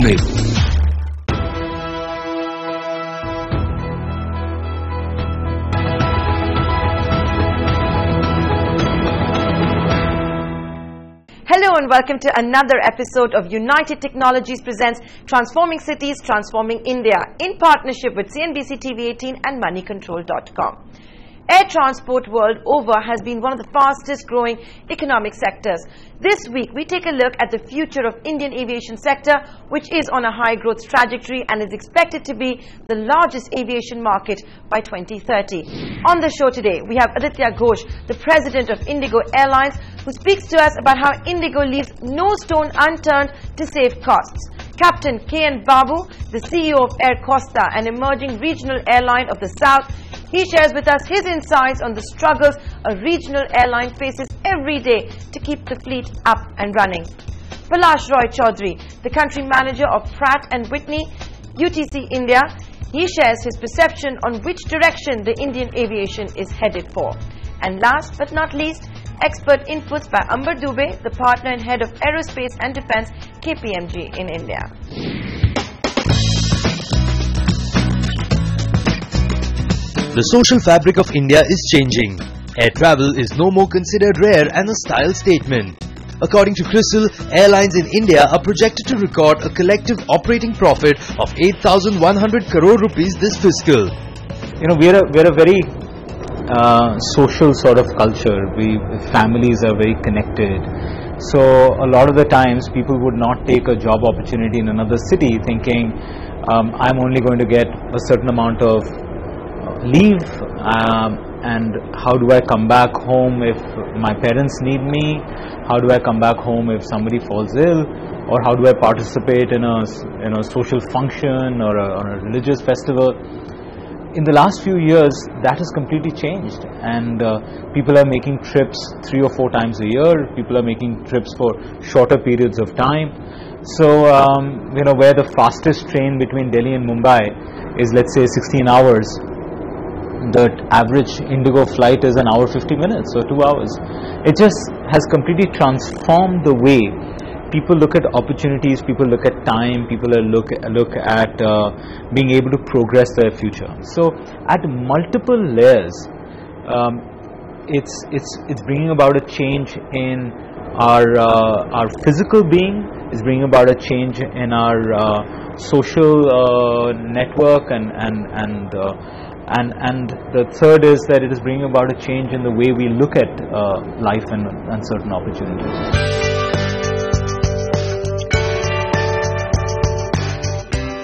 email. Hello and welcome to another episode of United Technologies presents Transforming Cities, Transforming India in partnership with CNBC TV18 and moneycontrol.com. Air transport world over has been one of the fastest growing economic sectors. This week we take a look at the future of Indian aviation sector, which is on a high growth trajectory and is expected to be the largest aviation market by 2030. On the show today we have Aditya Ghosh, the president of Indigo Airlines, who speaks to us about how Indigo leaves no stone unturned to save costs. Captain K.N. Babu, the CEO of Air Costa, an emerging regional airline of the South, he shares with us his insights on the struggles a regional airline faces every day to keep the fleet up and running. Palash Roy Chaudhary, the country manager of Pratt & Whitney, UTC India, he shares his perception on which direction the Indian aviation is headed for. And last but not least, expert inputs by Amber Dubey, the partner and head of Aerospace and Defence, KPMG in India. The social fabric of India is changing. Air travel is no more considered rare and a style statement. According to CRISIL, airlines in India are projected to record a collective operating profit of 8,100 crore rupees this fiscal. You know, we're a very social sort of culture. Families are very connected. So a lot of the times people would not take a job opportunity in another city thinking I'm only going to get a certain amount of leave and how do I come back home if my parents need me, how do I come back home if somebody falls ill, or how do I participate in a social function or a religious festival. In the last few years that has completely changed, and people are making trips 3 or 4 times a year. People are making trips for shorter periods of time. So you know, where the fastest train between Delhi and Mumbai is, let's say, 16 hours, the average Indigo flight is 1 hour 50 minutes or 2 hours. It just has completely transformed the way people look at opportunities, people look at time, people look at being able to progress their future. So at multiple layers, it's bringing about a change in our physical being. It's bringing about a change in our social network, and the third is that it is bringing about a change in the way we look at life and certain opportunities.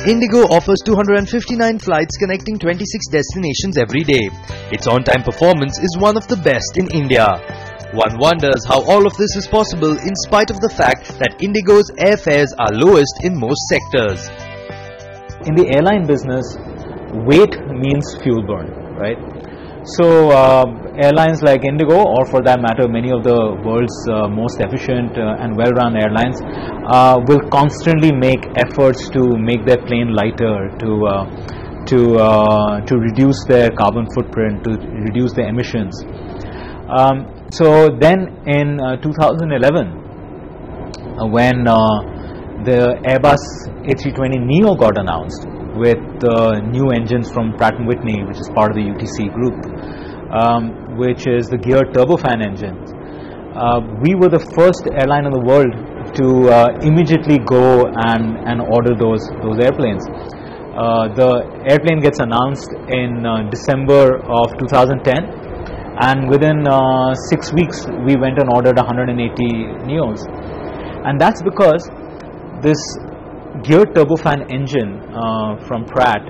Indigo offers 259 flights connecting 26 destinations every day. Its on-time performance is one of the best in India. One wonders how all of this is possible in spite of the fact that Indigo's airfares are lowest in most sectors. In the airline business, weight means fuel burn, right? So airlines like Indigo, or for that matter many of the world's most efficient and well-run airlines, will constantly make efforts to make their plane lighter, to reduce their carbon footprint, to reduce their emissions. So then in 2011, when the Airbus A320neo got announced with new engines from Pratt & Whitney, which is part of the UTC group, which is the geared turbofan engine, we were the first airline in the world to immediately go and order those airplanes. The airplane gets announced in December of 2010. And within 6 weeks, we went and ordered 180 Neos. And that's because this geared turbofan engine from Pratt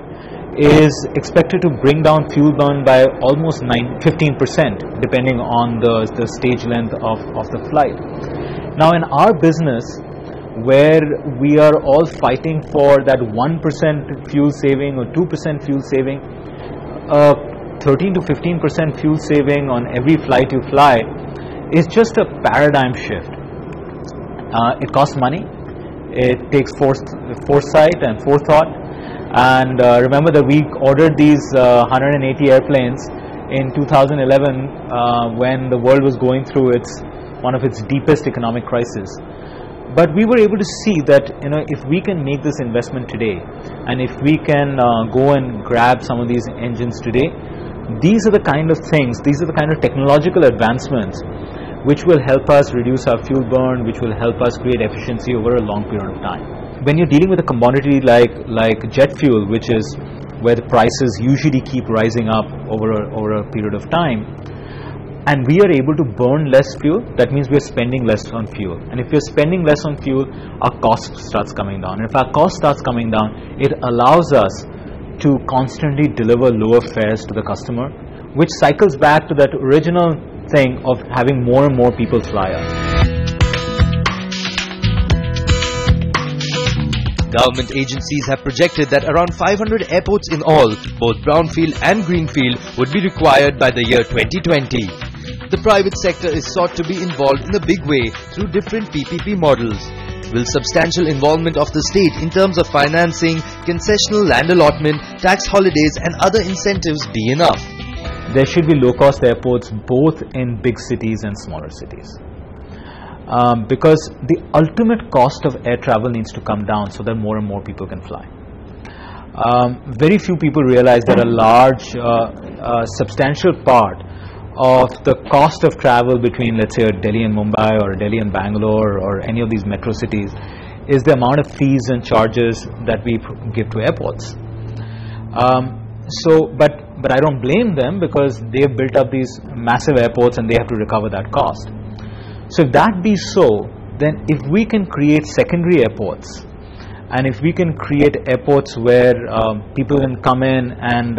is expected to bring down fuel burn by almost 15%, depending on the stage length of the flight. Now, in our business, where we are all fighting for that 1% fuel saving or 2% fuel saving, 13 to 15% fuel saving on every flight you fly is just a paradigm shift. It costs money, it takes foresight and forethought, and remember that we ordered these 180 airplanes in 2011 when the world was going through one of its deepest economic crises. But we were able to see that, if we can make this investment today, and if we can go and grab some of these engines today, these are the kind of things, these are the kind of technological advancements which will help us reduce our fuel burn, which will help us create efficiency over a long period of time. When you're dealing with a commodity like jet fuel, which is where the prices usually keep rising up over a period of time, and we are able to burn less fuel, that means we are spending less on fuel. And if we are spending less on fuel, our cost starts coming down. And if our cost starts coming down, it allows us to constantly deliver lower fares to the customer, which cycles back to that original thing of having more and more people fly us. Government agencies have projected that around 500 airports in all, both brownfield and greenfield, would be required by the year 2020. The private sector is sought to be involved in a big way through different PPP models. Will substantial involvement of the state in terms of financing, concessional land allotment, tax holidays and other incentives be enough? There should be low-cost airports both in big cities and smaller cities. Because the ultimate cost of air travel needs to come down so that more and more people can fly. Very few people realize that a large, substantial part of the cost of travel between, let's say, Delhi and Mumbai or Delhi and Bangalore or any of these metro cities is the amount of fees and charges that we give to airports. But I don't blame them, because they have built up these massive airports and they have to recover that cost. So if that be so, then if we can create secondary airports, and if we can create airports where people can come in and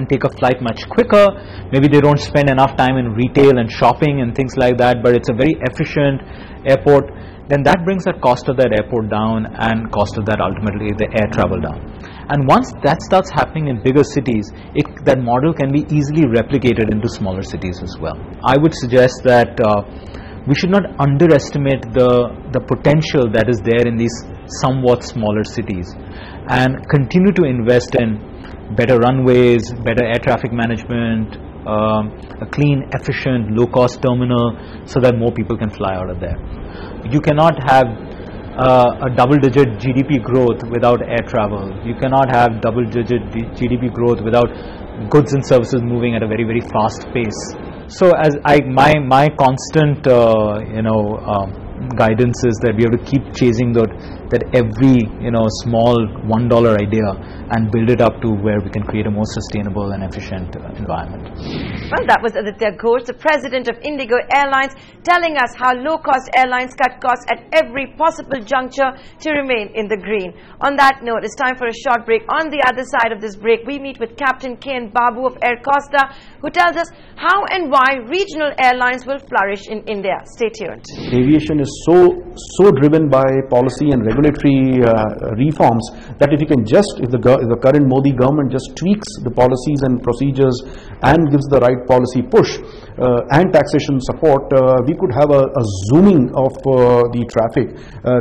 take a flight much quicker, maybe they don't spend enough time in retail and shopping and things like that, but it's a very efficient airport, then that brings the cost of that airport down and cost of that ultimately the air travel down. And once that starts happening in bigger cities, that model can be easily replicated into smaller cities as well. I would suggest that we should not underestimate the potential that is there in these somewhat smaller cities, and continue to invest in better runways, better air traffic management, a clean, efficient, low-cost terminal, so that more people can fly out of there. You cannot have a double-digit GDP growth without air travel. You cannot have double-digit GDP growth without goods and services moving at a very, very fast pace. So, as my constant guidance is that we have to keep chasing that every small $1 idea and build it up to where we can create a more sustainable and efficient environment. Well, that was Aditya Ghosh, the president of Indigo Airlines, telling us how low-cost airlines cut costs at every possible juncture to remain in the green. On that note, it's time for a short break. On the other side of this break, we meet with Captain K.N. Babu of Air Costa, who tells us how and why regional airlines will flourish in India. Stay tuned. Aviation is so driven by policy and regulatory reforms that if the current Modi government just tweaks the policies and procedures and gives the right policy push and taxation support, we could have a zooming of the traffic.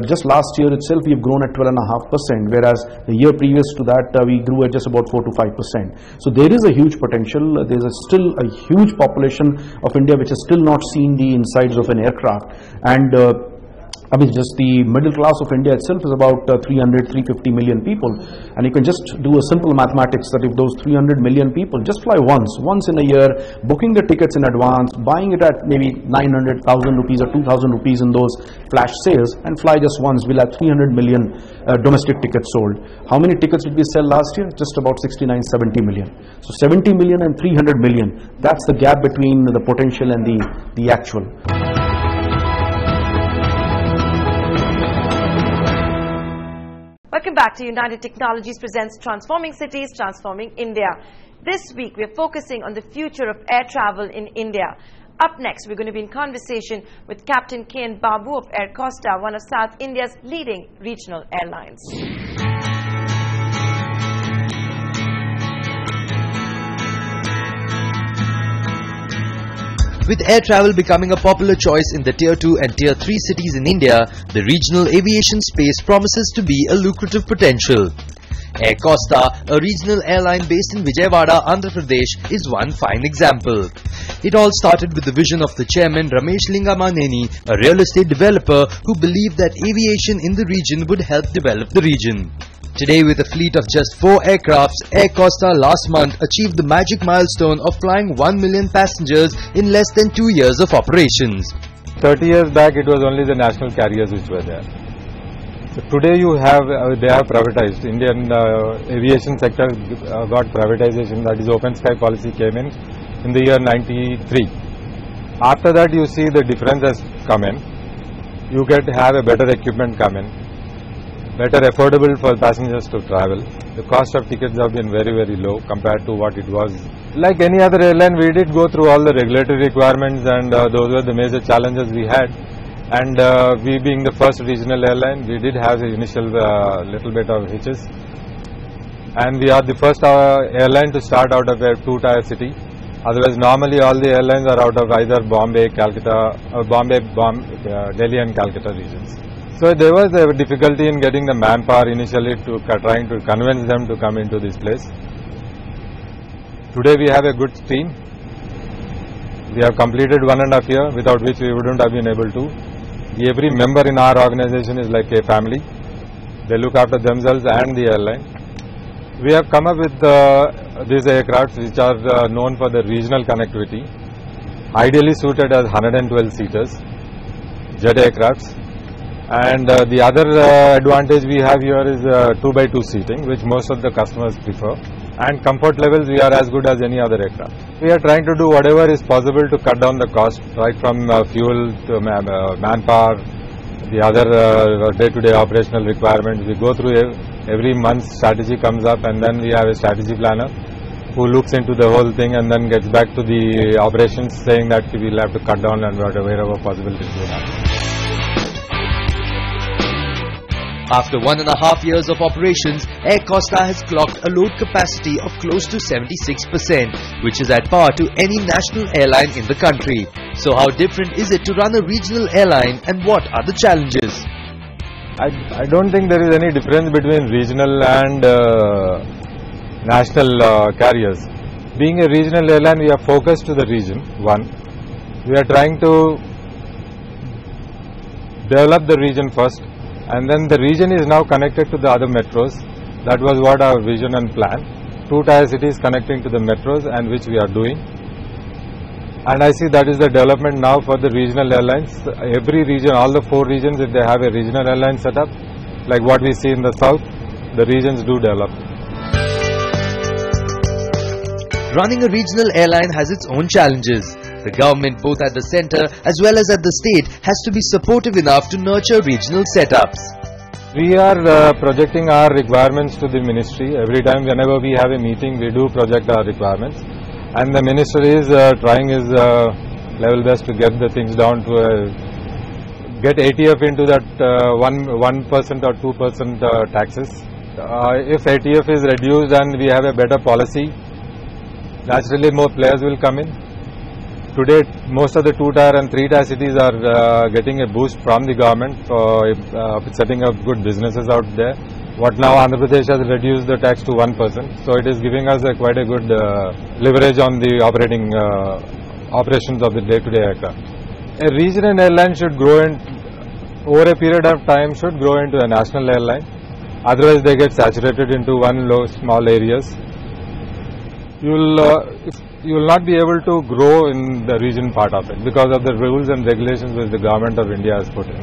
Just last year itself we have grown at 12.5%, whereas the year previous to that we grew at just about 4 to 5%. So there is a huge potential. There is still a huge population of India which has still not seen the insides of an aircraft, and just the middle class of India itself is about 350 million people, and you can just do a simple mathematics that if those 300 million people just fly once in a year, booking the tickets in advance, buying it at maybe 900,000 rupees or 2,000 rupees in those flash sales, and fly just once, we'll have 300 million domestic tickets sold. How many tickets did we sell last year? Just about 69-70 million. So 70 million and 300 million, that's the gap between the potential and the actual. Welcome back to United Technologies presents Transforming Cities, Transforming India. This week we're focusing on the future of air travel in India. Up next, we're going to be in conversation with Captain K.N. Babu of Air Costa, one of South India's leading regional airlines. With air travel becoming a popular choice in the Tier 2 and Tier 3 cities in India, the regional aviation space promises to be a lucrative potential. Air Costa, a regional airline based in Vijayawada, Andhra Pradesh, is one fine example. It all started with the vision of the chairman Ramesh Lingamaneni, a real estate developer who believed that aviation in the region would help develop the region. Today, with a fleet of just 4 aircrafts, Air Costa last month achieved the magic milestone of flying 1 million passengers in less than 2 years of operations. 30 years back, it was only the national carriers which were there. So today, they have privatized. Indian aviation sector got privatization. That is, open sky policy came in the year 93. After that, you see the difference has come in. You have a better equipment come in. Better affordable for passengers to travel. The cost of tickets have been very, very low compared to what it was. Like any other airline, we did go through all the regulatory requirements, and those were the major challenges we had. And we being the first regional airline, we did have the initial little bit of hitches. And we are the first airline to start out of a 2-tier city. Otherwise, normally all the airlines are out of either Bombay, Calcutta, or Delhi and Calcutta regions. So there was a difficulty in getting the manpower initially to trying to convince them to come into this place. Today we have a good team. We have completed 1.5 years, without which we wouldn't have been able to. Every member in our organization is like a family. They look after themselves and the airline. We have come up with these aircrafts which are known for the regional connectivity, ideally suited as 112 seaters, jet aircrafts. And the other advantage we have here is 2x2 seating, which most of the customers prefer. And comfort levels, we are as good as any other aircraft. We are trying to do whatever is possible to cut down the cost, right from fuel to manpower, the other day-to-day operational requirements. We go through every month, strategy comes up, and then we have a strategy planner who looks into the whole thing and then gets back to the operations saying that we will have to cut down and wherever possibilities we have. After 1.5 years of operations, Air Costa has clocked a load capacity of close to 76%, which is at par to any national airline in the country. So how different is it to run a regional airline, and what are the challenges? I don't think there is any difference between regional and national carriers. Being a regional airline, we are focused to the region, one. We are trying to develop the region first. And then the region is now connected to the other metros. That was what our vision and plan. 2-tier cities connecting to the metros, and which we are doing. And I see that is the development now for the regional airlines. Every region, all the 4 regions, if they have a regional airline set up, like what we see in the south, the regions do develop. Running a regional airline has its own challenges. The government, both at the centre as well as at the state, has to be supportive enough to nurture regional setups. We are projecting our requirements to the ministry. Every time whenever we have a meeting, we do project our requirements. And the ministry is trying his level best to get the things down to get ATF into that 1% or 2% taxes. If ATF is reduced and we have a better policy, naturally more players will come in. Today, most of the 2-tier and 3-tier cities are getting a boost from the government for setting up good businesses out there. What now Andhra Pradesh has reduced the tax to 1%, so it is giving us quite a good leverage on the operations of the day-to-day aircraft. A regional airline should grow over a period of time, should grow into a national airline. Otherwise, they get saturated into small areas. You will not be able to grow in the region part of it because of the rules and regulations which the government of India has put in.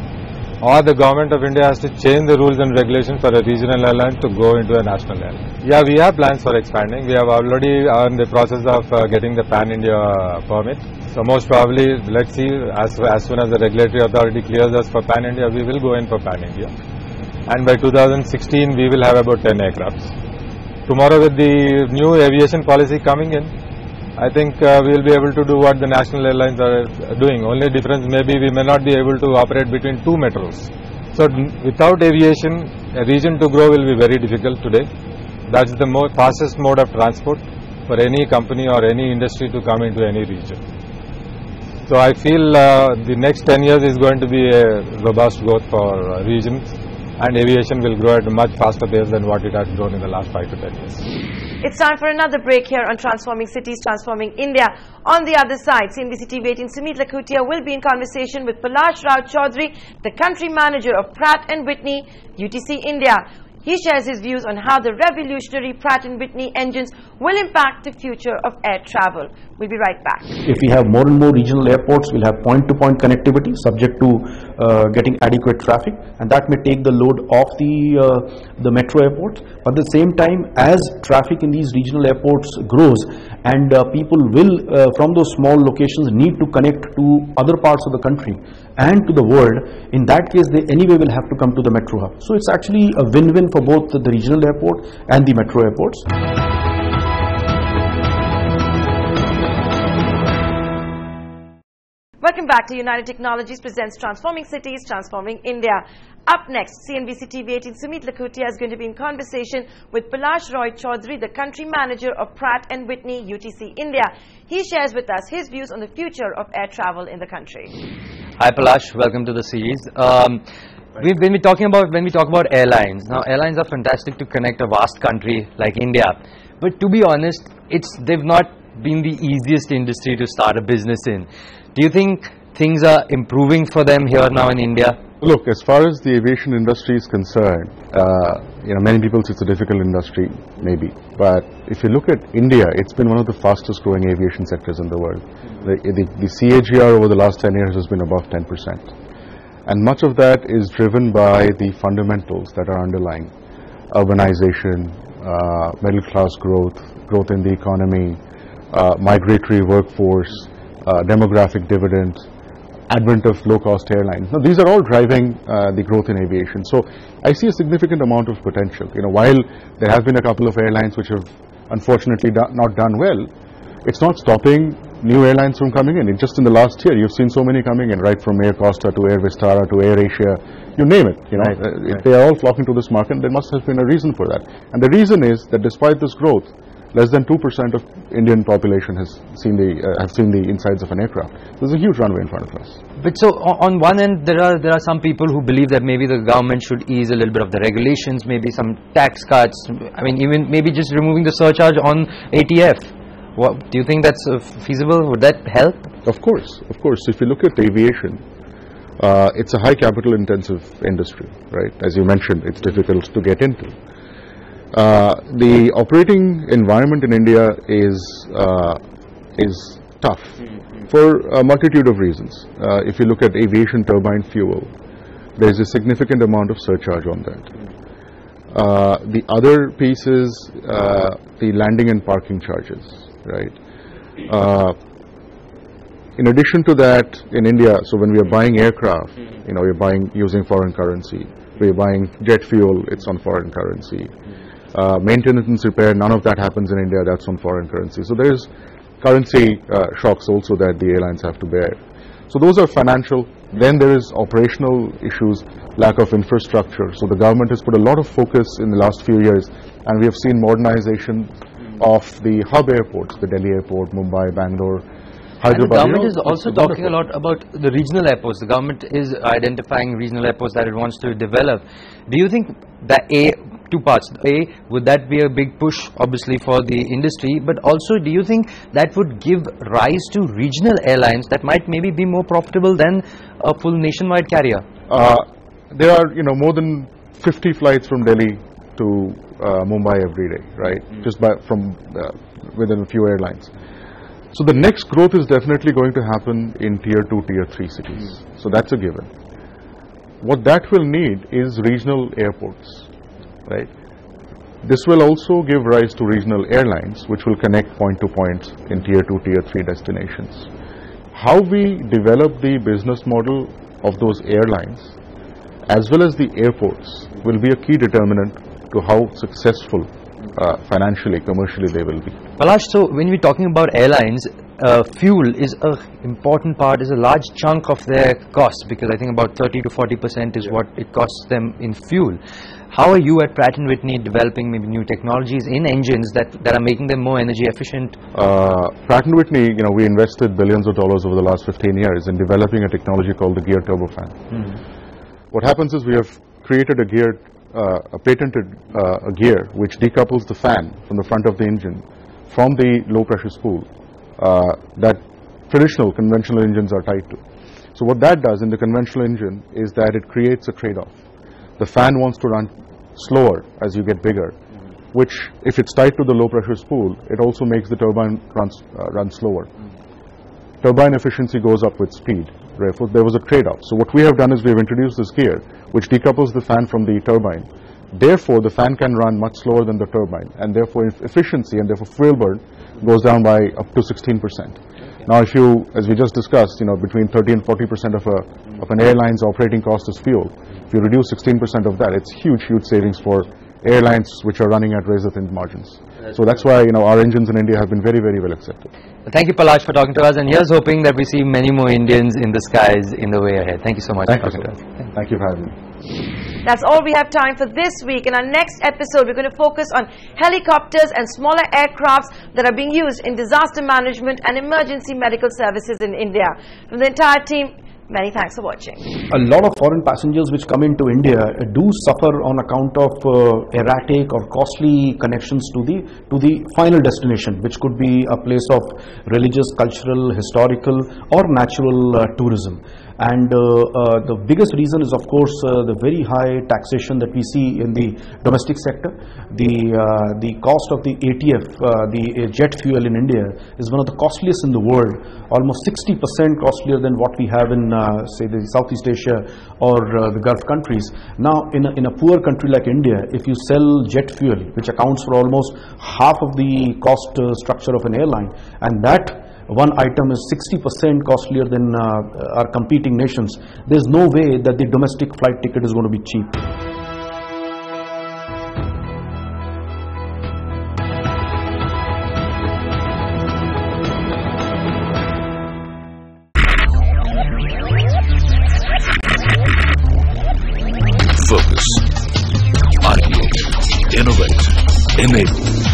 Or the government of India has to change the rules and regulations for a regional airline to go into a national airline. Yeah, we have plans for expanding. We have already in the process of getting the Pan-India permit. So most probably, let's see, as soon as the regulatory authority clears us for Pan-India, we will go in for Pan-India. And by 2016, we will have about 10 aircrafts. Tomorrow, with the new aviation policy coming in, I think we will be able to do what the national airlines are doing. Only difference maybe we may not be able to operate between 2 metros. So without aviation, a region to grow will be very difficult today. That's the fastest mode of transport for any company or any industry to come into any region. So I feel the next 10 years is going to be a robust growth for regions, and aviation will grow at a much faster pace than what it has grown in the last 5 to 10 years. It's time for another break here on Transforming Cities, Transforming India. On the other side, CNBC TV18 Sumit Lakhutia will be in conversation with Palash Rao Chaudhary, the country manager of Pratt & Whitney, UTC India. He shares his views on how the revolutionary Pratt & Whitney engines will impact the future of air travel. We'll be right back. If we have more and more regional airports, we'll have point-to-point connectivity subject to getting adequate traffic, and that may take the load off the metro airports. But at the same time, as traffic in these regional airports grows and people will from those small locations need to connect to other parts of the country and to the world, in that case they anyway will have to come to the metro hub. So it's actually a win-win for both the regional airport and the metro airports. Welcome back to United Technologies presents Transforming Cities, Transforming India. Up next, CNBC TV18 Sumit Lakhutia is going to be in conversation with Palash Roy Chaudhary, the country manager of Pratt & Whitney, UTC India. He shares with us his views on the future of air travel in the country. Hi Palash, welcome to the series. When we talk about airlines, now airlines are fantastic to connect a vast country like India, but to be honest, they've not been the easiest industry to start a business in. Do you think things are improving for them here now in India? Look, as far as the aviation industry is concerned, many people say it's a difficult industry, maybe. But if you look at India, it's been one of the fastest growing aviation sectors in the world. The CAGR over the last 10 years has been above 10%. And much of that is driven by the fundamentals that are underlying. Urbanization, middle class growth in the economy, migratory workforce, demographic dividend, advent of low-cost airlines. Now, these are all driving the growth in aviation. So, I see a significant amount of potential. While there have been a couple of airlines which have unfortunately not done well, it's not stopping new airlines from coming in. Just in the last year, you've seen so many coming in, right from Air Costa to Air Vistara to Air Asia, you name it. If they are all flocking to this market, there must have been a reason for that. And the reason is that despite this growth, less than 2% of Indian population have seen the insides of an aircraft. There's a huge runway in front of us. But so on one end, there are some people who believe that maybe the government should ease a little bit of the regulations, maybe some tax cuts. I mean, even maybe just removing the surcharge on ATF. Do you think that's feasible? Would that help? Of course. If you look at aviation, it's a high capital intensive industry, right? As you mentioned, it's difficult to get into. The operating environment in India is tough for a multitude of reasons. If you look at aviation turbine fuel, there is a significant amount of surcharge on that. The other piece is the landing and parking charges, right? In addition to that, in India, so when we are buying aircraft, we're buying using foreign currency. We're buying jet fuel, it's on foreign currency. Maintenance, repair, none of that happens in India, that's on foreign currency. So there's currency shocks also that the airlines have to bear. So those are financial. Then there is operational issues, lack of infrastructure. So the government has put a lot of focus in the last few years, and we have seen modernization of the hub airports, the Delhi airport, Mumbai, Bangalore, Hyderabad. And the government is also talking a lot about the regional airports. The government is identifying regional airports that it wants to develop. Do you think that two parts. Would that be a big push, obviously, for the industry? But also, do you think that would give rise to regional airlines that might maybe be more profitable than a full nationwide carrier? There are, more than 50 flights from Delhi to Mumbai every day, right? Just from within a few airlines. So the next growth is definitely going to happen in tier 2, tier 3 cities. So that's a given. What that will need is regional airports. Right. This will also give rise to regional airlines, which will connect point to point in tier 2, tier 3 destinations. How we develop the business model of those airlines, as well as the airports, will be a key determinant to how successful financially, commercially they will be. Palash, so when we're talking about airlines, fuel is a important part, is a large chunk of their cost, because I think about 30 to 40% is what it costs them in fuel. How are you at Pratt & Whitney developing maybe new technologies in engines that are making them more energy efficient? Pratt & Whitney, we invested billions of dollars over the last 15 years in developing a technology called the geared turbofan. What happens is we have created a geared a patented gear which decouples the fan from the front of the engine from the low pressure spool that traditional conventional engines are tied to. So what that does in the conventional engine is that it creates a trade-off. The fan wants to run slower as you get bigger, which if it's tied to the low pressure spool, it also makes the turbine run slower. Turbine efficiency goes up with speed. Therefore, there was a trade-off. So what we have done is we have introduced this gear which decouples the fan from the turbine. Therefore, the fan can run much slower than the turbine, and therefore efficiency and therefore fuel burn goes down by up to 16%. Now, if you, as we just discussed, between 30 and 40% of an airline's operating cost is fuel. If you reduce 16% of that, it's huge savings for airlines which are running at razor-thin margins. So that's why our engines in India have been very, very well accepted. Thank you, Palash, for talking to us, and here's hoping that we see many more Indians in the skies in the way ahead. Thank you so much. Thank you, sir. Thank you for having me. That's all we have time for this week. In our next episode, we're going to focus on helicopters and smaller aircrafts that are being used in disaster management and emergency medical services in India. From the entire team, many thanks for watching. A lot of foreign passengers which come into India do suffer on account of erratic or costly connections to the final destination, which could be a place of religious, cultural, historical or natural tourism. And the biggest reason is, of course, the very high taxation that we see in the domestic sector. The cost of the ATF, the jet fuel in India, is one of the costliest in the world, almost 60% costlier than what we have in, say, the Southeast Asia or the Gulf countries. Now, in a poor country like India, if you sell jet fuel, which accounts for almost half of the cost structure of an airline, and that one item is 60% costlier than our competing nations, there's no way that the domestic flight ticket is going to be cheap. Focus, ideate, innovate, enable.